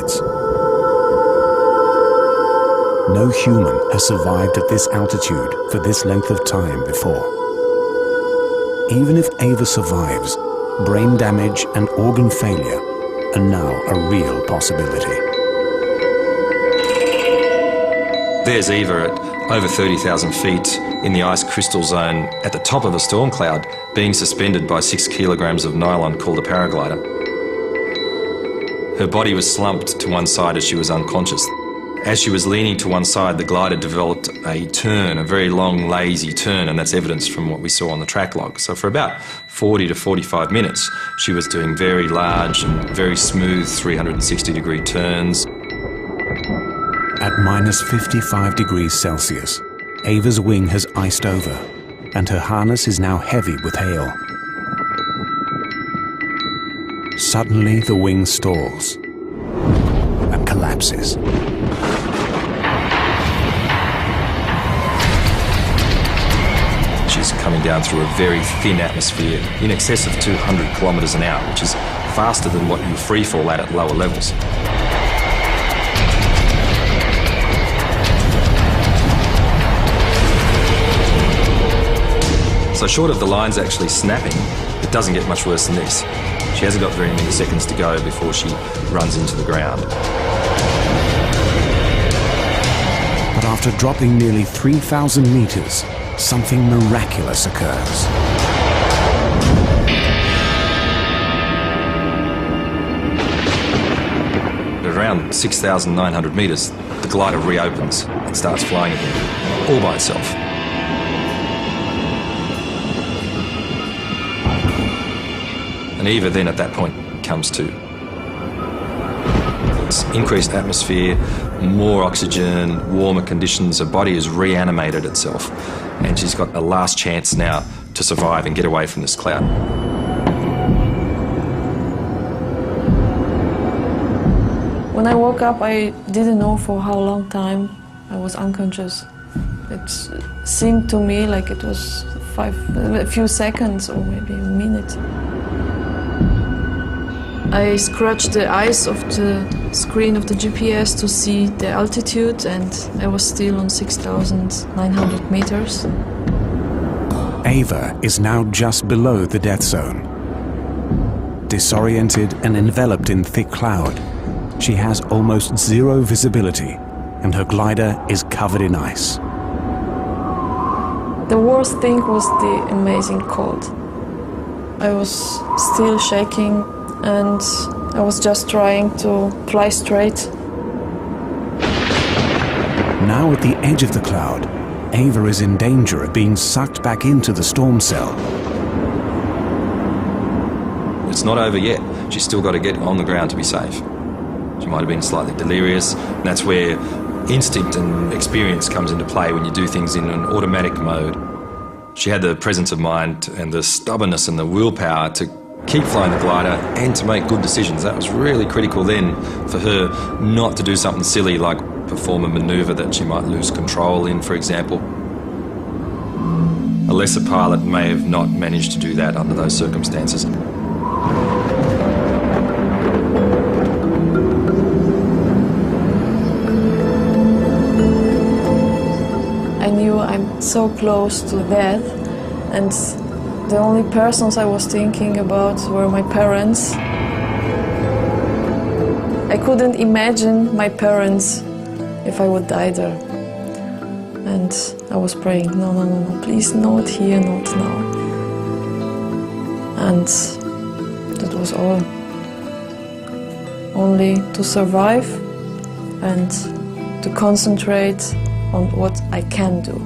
minutes. No human has survived at this altitude for this length of time before. Even if Eva survives, brain damage and organ failure are now a real possibility. There's Eva at over 30,000 feet in the ice crystal zone at the top of a storm cloud, being suspended by 6 kilograms of nylon called a paraglider. Her body was slumped to one side as she was unconscious. As she was leaning to one side, the glider developed a turn, a very long, lazy turn, and that's evidence from what we saw on the track log. So for about 40 to 45 minutes, she was doing very large and very smooth 360-degree turns. At minus 55 degrees Celsius, Eva's wing has iced over, and her harness is now heavy with hail. Suddenly, the wing stalls and collapses. She's coming down through a very thin atmosphere, in excess of 200 kilometres an hour, which is faster than what you free fall at lower levels. So short of the lines actually snapping, it doesn't get much worse than this. She hasn't got very many seconds to go before she runs into the ground. But after dropping nearly 3,000 meters, something miraculous occurs. At around 6,900 meters, the glider reopens and starts flying again, all by itself. And Eva then at that point comes to. It's increased atmosphere, more oxygen, warmer conditions, her body has reanimated itself, and she's got a last chance now to survive and get away from this cloud. When I woke up, I didn't know for how long time I was unconscious. It seemed to me like it was a few seconds or maybe a minute. I scratched the eyes of the screen of the GPS to see the altitude, and I was still on 6,900 meters. Eva is now just below the death zone. Disoriented and enveloped in thick cloud, she has almost zero visibility, and her glider is covered in ice. The worst thing was the amazing cold. I was still shaking, and I was just trying to fly straight. Now at the edge of the cloud, Eva is in danger of being sucked back into the storm cell. It's not over yet. She's still got to get on the ground to be safe. She might have been slightly delirious, and that's where instinct and experience comes into play when you do things in an automatic mode. She had the presence of mind and the stubbornness and the willpower to keep flying the glider and to make good decisions. That was really critical then for her not to do something silly like perform a manoeuvre that she might lose control in, for example. A lesser pilot may have not managed to do that under those circumstances. I knew I'm so close to death, and the only persons I was thinking about were my parents. I couldn't imagine my parents if I would die there. And I was praying, no, no, no, no, please, not here, not now. And that was all. Only to survive and to concentrate on what I can do.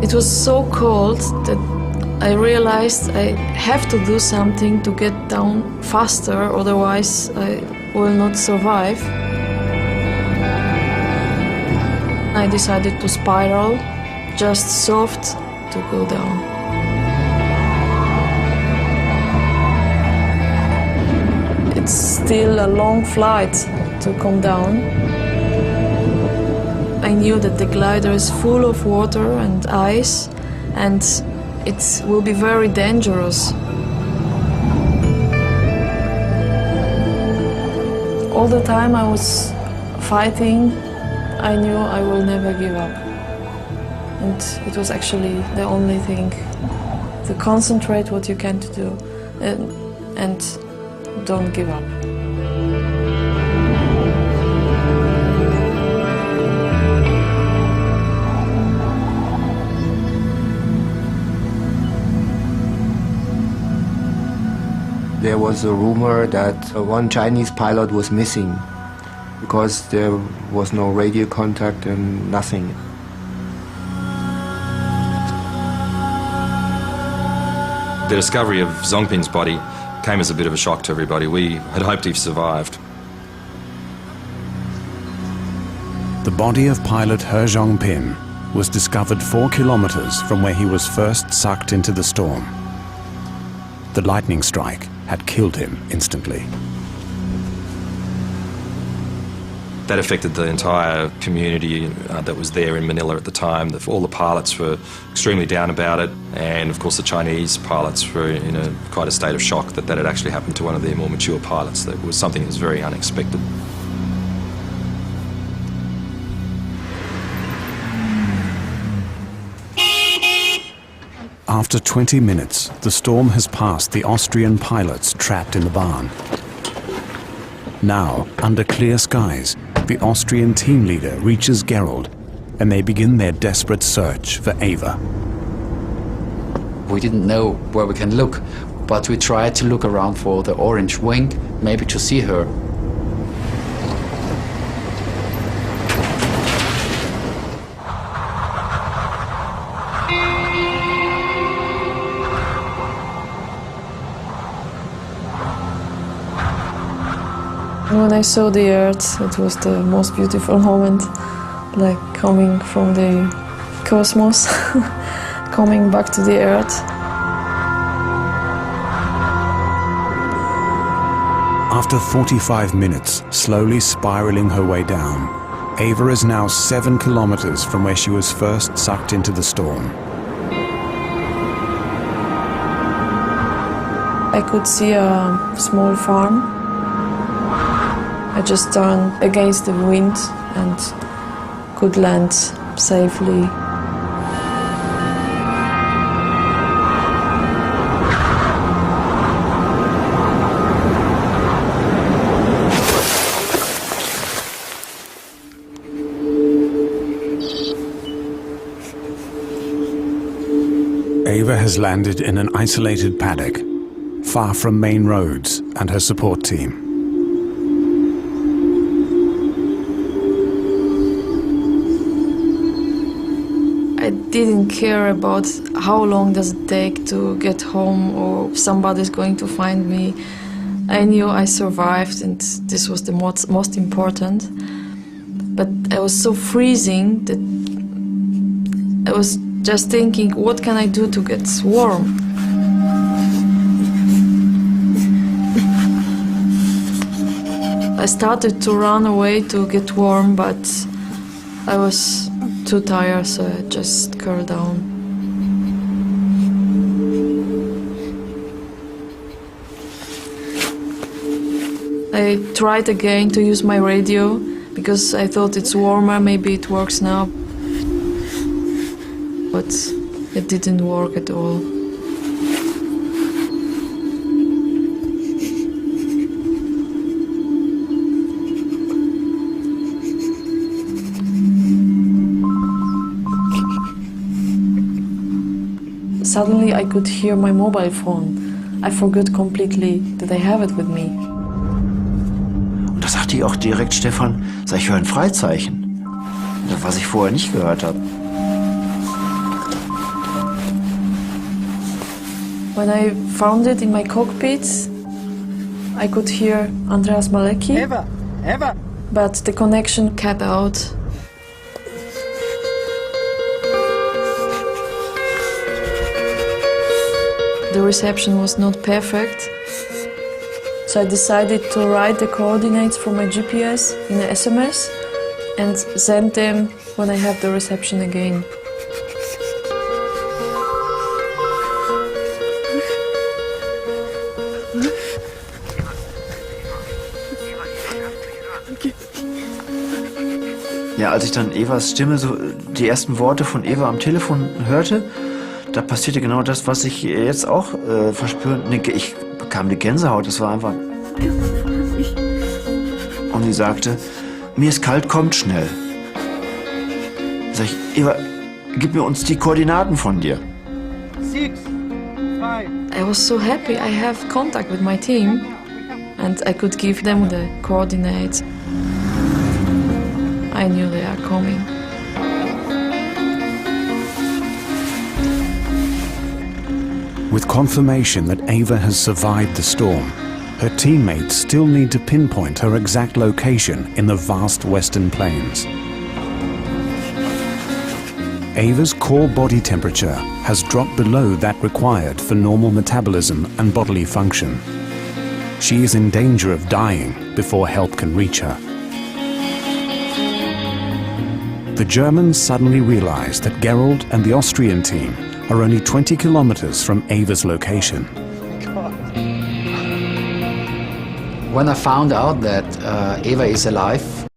It was so cold that I realized I have to do something to get down faster, otherwise I will not survive. I decided to spiral, just soft to go down. It's still a long flight to come down. I knew that the glider is full of water and ice, and it will be very dangerous. all the time I was fighting, I knew I will never give up. And it was actually the only thing, to concentrate what you can to do and don't give up. There was a rumor that one Chinese pilot was missing because there was no radio contact and nothing. The discovery of Zongping's body came as a bit of a shock to everybody. We had hoped he survived. The body of pilot He Zhongping was discovered 4 kilometers from where he was first sucked into the storm. The lightning strike had killed him instantly. That affected the entire community that was there in Manila at the time. All the pilots were extremely down about it, and of course the Chinese pilots were in quite a state of shock that had actually happened to one of their more mature pilots. That was something that was very unexpected. After 20 minutes, the storm has passed the Austrian pilots trapped in the barn. Now, under clear skies, the Austrian team leader reaches Gerald, and they begin their desperate search for Eva. We didn't know where we can look, but we tried to look around for the orange wing, maybe to see her. When I saw the Earth, it was the most beautiful moment, like coming from the cosmos, coming back to the Earth. After 45 minutes, slowly spiraling her way down, Eva is now 7 kilometers from where she was first sucked into the storm. I could see a small farm. I just turned against the wind and could land safely. Eva has landed in an isolated paddock, far from main roads and her support team. I didn't care about how long does it take to get home or if somebody's going to find me. I knew I survived and this was the most important. But I was so freezing that I was just thinking, what can I do to get warm? I started to run away to get warm, but I was too tired, so I just curled down. I tried again to use my radio because I thought it's warmer, maybe it works now. But it didn't work at all. Suddenly I could hear my mobile phone. I forgot completely that I have it with me. Und da sagte ich auch direkt, Stefan, sag ich höre ein Freizeichen, was ich vorher nicht gehört habe. When I found it in my cockpit, I could hear Andreas Malecki, Eva! but the connection cut out. The reception was not perfect, so I decided to write the coordinates for my GPS in an SMS and send them when I have the reception again. Ja, als ich dann Evas Stimme, so die ersten Worte von Eva am Telefon hörte, da passierte genau das, was ich jetzt auch verspüre. Ich bekam die Gänsehaut, das war einfach... Und sie sagte, mir ist kalt, kommt schnell. Sag ich, Eva, gib mir uns die Koordinaten von dir. 6, 5. I was so happy I have contact with my team and I could give them the coordinates. I knew they are coming. With confirmation that Eva has survived the storm, her teammates still need to pinpoint her exact location in the vast western plains. Eva's core body temperature has dropped below that required for normal metabolism and bodily function. She is in danger of dying before help can reach her. The Germans suddenly realize that Gerold and the Austrian team are only 20 kilometers from Eva's location. When I found out that Eva is alive,